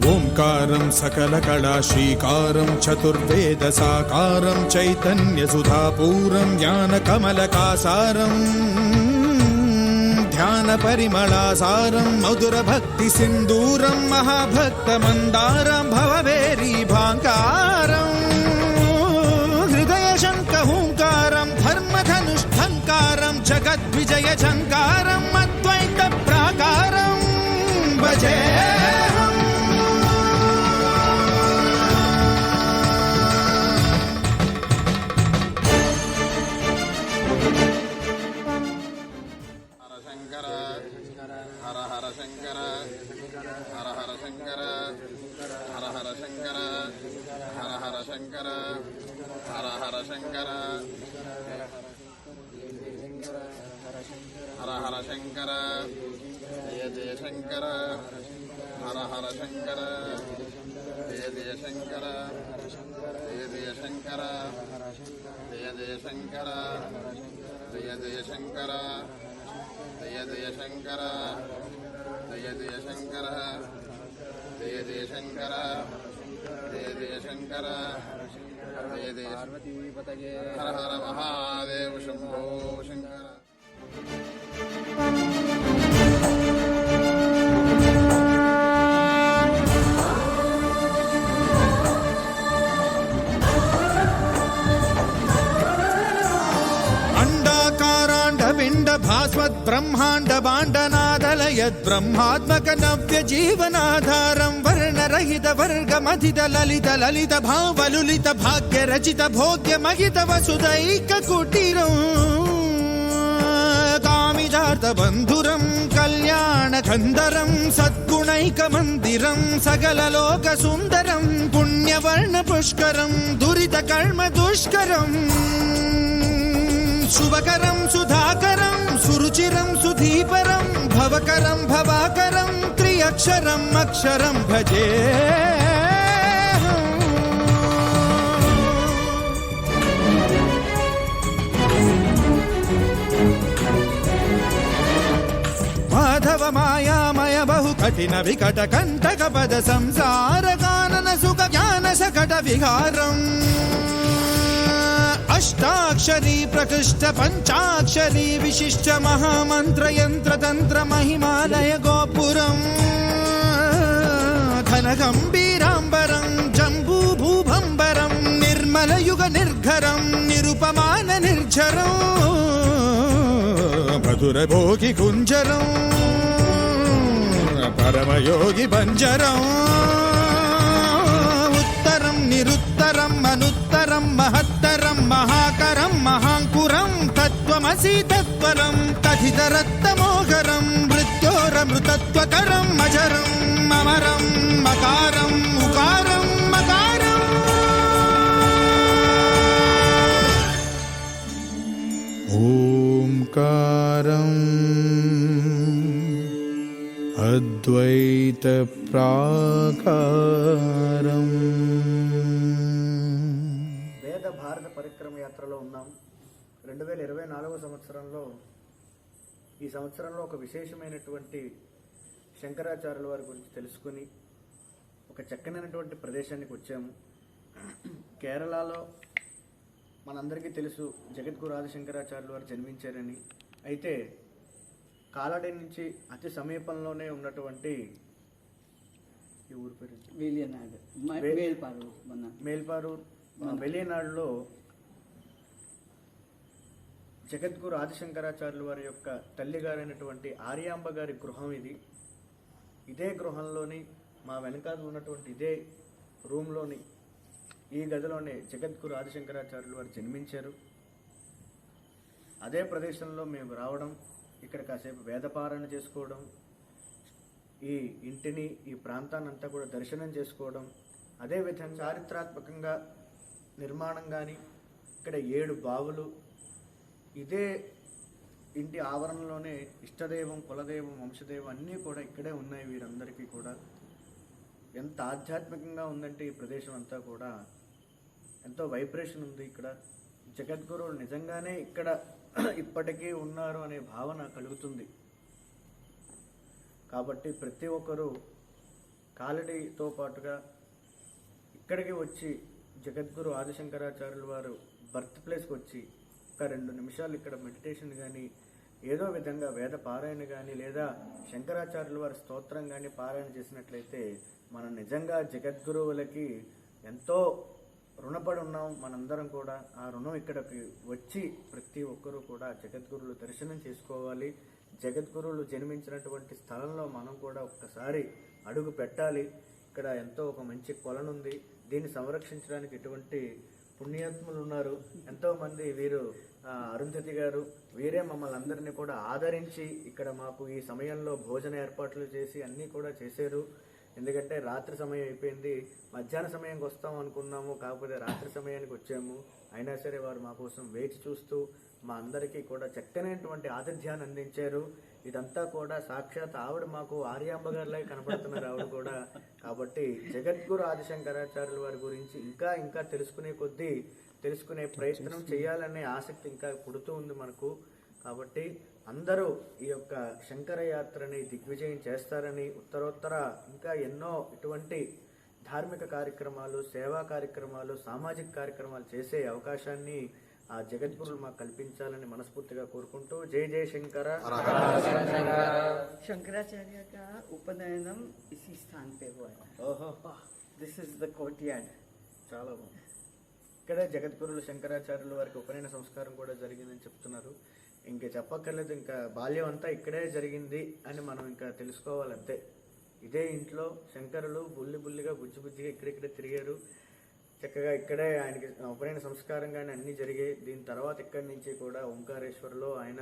ఓంకారం సకల కళా శ్రీకారం చతుర్వేద సాకారం చైతన్య సుధాపూరం జ్ఞాన కమలకాసారం ధ్యాన పరిమళాసారం మధుర భక్తి సింధూరం మహాభక్త మందారం భవవేరీ భాంకారం హృదయ శంఖ హూంకారం ధర్మధనుష్ఠంకారం జగద్విజయ ఝంకారం అద్వైత ప్రాకారం భజే హర హర శంకర హర హర శంకర హర హర శంకర హర హర శంకర హర హర శంకర హర హర శంకర జయ జయ శంకర హర హర శంకర జయ జయ శంకర జయ జయ శంకర జయ జయ శంకర జయ జయ శంకర జయ జయ శంకర జయ జయ శంకర జయ జయ శంకర జయ జయ శంకర జయ జయ పార్వతీపతయే హర హర మహాదేవ శంభో శంకర. పిండ భాస్వత్ బ్రహ్మాండ బాండనాదలయద్ బ్రహ్మాత్మక నవ్య జీవనాధారం వర్ణరహిత వర్గమధిత లలిత లలిత భావలులిత భాగ్య రచిత భోగ్య మహిత వసుదైక కుటీరం కామిదార్థ బంధురం కళ్యాణ కందరం సద్గుణైక మందిరం సకల లోక సుందరం పుణ్యవర్ణ పుష్కరం దురిత కర్మ దుష్కరం శుభకరం సుధాకరం సురుచిరం సుధీపరం భవకరం భవాకరం త్రియక్షరం అక్షరం భజే మాధవ మాయామయ బహు కఠిన వికట కంటక పద సంసార కానన సుఖ జ్ఞాన సకట విహారం అష్టాక్షరీ ప్రకృష్ట పంచాక్షరీ విశిష్ట మహామంత్ర యంత్ర తంత్ర మహిమాలయ గోపురం ఘన గంభీరాంబరం జంబూ భూభంబరం నిర్మల యుగ నిర్ఘరం నిరుపమాన నిర్జరం మధుర భోగి కుంజరం పరమయోగి బంజరం ఉత్తరం నిరుత్తరం అనుత్తరం మహత్తరం మహాకరం మహాంకురం తత్వమసి తత్వరం తథితరత్తమోహరం మృత్యోరమృతత్వకరం అజరం అమరం మకారం ఉకారం మకారం ఓంకారం అద్వైత ప్రాకారం. భారత పరిక్రమ యాత్రలో ఉన్నాం. 2024 సంవత్సరంలో ఈ సంవత్సరంలో ఒక విశేషమైనటువంటి శంకరాచార్యుల వారి గురించి తెలుసుకుని ఒక చక్కనైనటువంటి ప్రదేశానికి వచ్చాము. కేరళలో మనందరికీ తెలుసు జగద్గురు ఆదిశంకరాచార్యుల వారు జన్మించారని. అయితే కాలడి నుంచి అతి సమీపంలోనే ఉన్నటువంటి ఈ ఊరి పేరు మేల్పారు వెలియనాడులో జగద్గురు ఆదిశంకరాచార్యుల వారి యొక్క తల్లిగారైనటువంటి ఆర్యాంబ గారి గృహం ఇది. ఇదే గృహంలోని మా వెనకాల ఉన్నటువంటి ఇదే రూమ్లోని ఈ గదిలోనే జగద్గురు ఆదిశంకరాచార్యుల వారు జన్మించారు. అదే ప్రదేశంలో మేము రావడం, ఇక్కడ కాసేపు వేదపారాయణ చేసుకోవడం, ఈ ఇంటిని ఈ ప్రాంతాన్ని అంతా కూడా దర్శనం చేసుకోవడం, అదేవిధంగా చారిత్రాత్మకంగా నిర్మాణం కానీ ఇక్కడ 7 బావులు, ఇదే ఇంటి ఆవరణలోనే ఇష్టదైవం కులదైవం వంశదైవం అన్నీ కూడా ఇక్కడే ఉన్నాయి. వీరందరికీ కూడా ఎంత ఆధ్యాత్మికంగా ఉందంటే ఈ ప్రదేశం అంతా కూడా ఎంతో వైబ్రేషన్ ఉంది. ఇక్కడ జగద్గురువులు నిజంగానే ఇక్కడ ఇప్పటికీ ఉన్నారు అనే భావన కలుగుతుంది. కాబట్టి ప్రతి ఒక్కరూ కాలడీతో పాటుగా ఇక్కడికి వచ్చి జగద్గురు ఆదిశంకరాచార్యుల వారు బర్త్ ప్లేస్కి వచ్చి ఒక 2 నిమిషాలు ఇక్కడ మెడిటేషన్ కానీ ఏదో విధంగా వేద పారాయణ కానీ లేదా శంకరాచార్యుల వారి స్తోత్రం కానీ పారాయణ చేసినట్లయితే మనం నిజంగా జగద్గురువులకి ఎంతో రుణపడి ఉన్నాం. మనందరం కూడా ఆ రుణం ఇక్కడికి వచ్చి ప్రతి ఒక్కరూ కూడా జగద్గురువులు దర్శనం చేసుకోవాలి. జగద్గురువులు జన్మించినటువంటి స్థలంలో మనం కూడా ఒక్కసారి అడుగు పెట్టాలి. ఇక్కడ ఎంతో ఒక మంచి కొలనుంది. దీన్ని సంరక్షించడానికి ఎటువంటి పుణ్యాత్ములు ఉన్నారు, ఎంతో మంది. వీరు అరుంధతి గారు వీరే మమ్మల్ని అందరినీ కూడా ఆదరించి ఇక్కడ మాకు ఈ సమయంలో భోజన ఏర్పాట్లు చేసి అన్నీ కూడా చేశారు. ఎందుకంటే రాత్రి సమయం అయిపోయింది, మధ్యాహ్న సమయానికి వస్తాం అనుకున్నాము, కాకపోతే రాత్రి సమయానికి వచ్చాము. అయినా సరే వారు మా కోసం వేచి చూస్తూ మా అందరికీ కూడా చక్కనైనటువంటి ఆతిథ్యాన్ని అందించారు. ఇదంతా కూడా సాక్షాత్ ఆవిడ మాకు ఆర్యాంబ గారిలాగా కనపడుతున్నారు ఆవిడ కూడా. కాబట్టి జగద్గురు ఆదిశంకరాచార్యుల వారి గురించి ఇంకా ఇంకా తెలుసుకునే ప్రయత్నం చేయాలనే ఆసక్తి ఇంకా పుడుతూ ఉంది మనకు. కాబట్టి అందరూ ఈ యొక్క శంకర యాత్రని దిగ్విజయం చేస్తారని, ఉత్తరోత్తర ఇంకా ఎన్నో ఇటువంటి ధార్మిక కార్యక్రమాలు, సేవా కార్యక్రమాలు, సామాజిక కార్యక్రమాలు చేసే అవకాశాన్ని ఆ జగద్గురులు మాకు కల్పించాలని మనస్ఫూర్తిగా కోరుకుంటూ జై జై శంకర. शंकराचार्य का उपनयनम इसी स्थान पे हुआ है. ఓహో, दिस इज द कोर्टयार्ड. చాలా బాగుంది. ఇక్కడే జగద్గురులు శంకరాచార్యుల వారికి ఉపనయన సంస్కారం కూడా జరిగిందని చెప్తున్నారు. ఇంకా చెప్పక్కర్లేదు, ఇంకా బాల్యం అంతా ఇక్కడే జరిగింది అని మనం ఇంకా తెలుసుకోవాలంతే. ఇదే ఇంట్లో శంకరులు బుల్లిగా బుజ్జిగా ఇక్కడిక్కడే తిరిగారు. చక్కగా ఇక్కడే ఆయనకి ఉపనయన సంస్కారం కానీ అన్నీ జరిగాయి. దీని తర్వాత ఇక్కడి నుంచి కూడా ఓంకారేశ్వర్లో ఆయన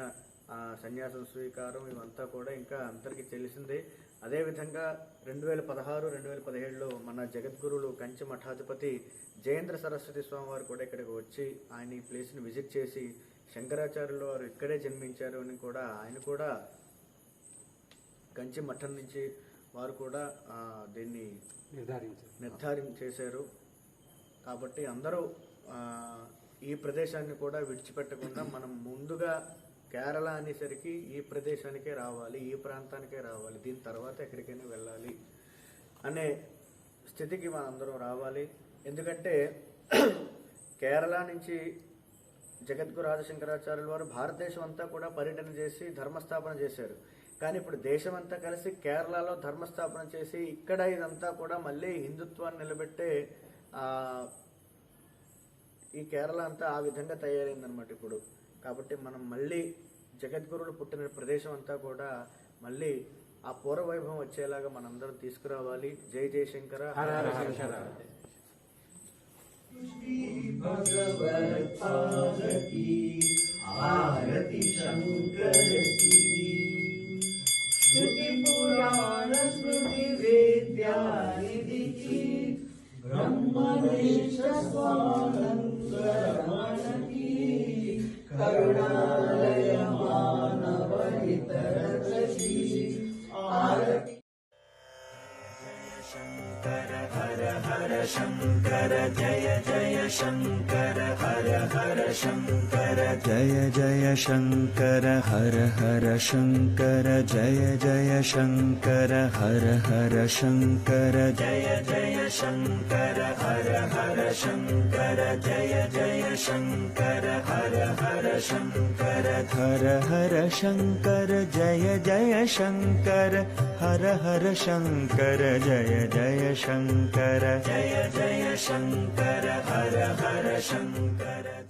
సన్యాసం స్వీకారం ఇవంతా కూడా ఇంకా అందరికీ తెలిసిందే. అదేవిధంగా 2016, 2017లో మన జగద్గురులు కంచి మఠాధిపతి జయేంద్ర సరస్వతి స్వామి వారు కూడా ఇక్కడికి వచ్చి ఆయన ఈ ప్లేస్ని విజిట్ చేసి శంకరాచార్యుల వారు ఇక్కడే జన్మించారు అని కూడా ఆయన కూడా కంచి మఠం నుంచి వారు కూడా దీన్ని నిర్ధారించేశారు. కాబట్టి అందరూ ఈ ప్రదేశాన్ని కూడా విడిచిపెట్టకుండా మనం ముందుగా కేరళ అనేసరికి ఈ ప్రదేశానికే రావాలి, ఈ ప్రాంతానికే రావాలి, దీని తర్వాత ఎక్కడికైనా వెళ్ళాలి అనే స్థితికి మనందరం రావాలి. ఎందుకంటే కేరళ నుంచి జగద్గురు ఆదిశంకరాచార్యుల వారు భారతదేశం అంతా కూడా పర్యటన చేసి ధర్మస్థాపన చేశారు. కానీ ఇప్పుడు దేశం అంతా కలిసి కేరళలో ధర్మస్థాపన చేసి ఇక్కడ ఇదంతా కూడా మళ్ళీ హిందుత్వాన్ని నిలబెట్టే ఈ కేరళ అంతా ఆ విధంగా తయారైందనమాట ఇప్పుడు. కాబట్టి మనం మళ్ళీ జగద్గురులు పుట్టిన ప్రదేశం అంతా కూడా మళ్ళీ ఆ పూర్వవైభవం వచ్చేలాగా మనందరం తీసుకురావాలి. జై జై శంకర. आरती शंकर की श्रुति पुराण स्मृति वेद्या निधि की ब्रह्मनिष्ठ स्वानंद रमण की करुणालय मानव हितरथ की आरती. शंकर हर हर शंकर जय जय शंकर हर हर शंकर जय जय शंकर हर हर शंकर जय जय शंकर हर हर शंकर जय जय शंकर हर हर शंकर जय जय शंकर हर हर शंकर हर हर शंकर जय जय शंकर हर हर शंकर जय जय शंकर जय जय शंकर हर हर शंकर.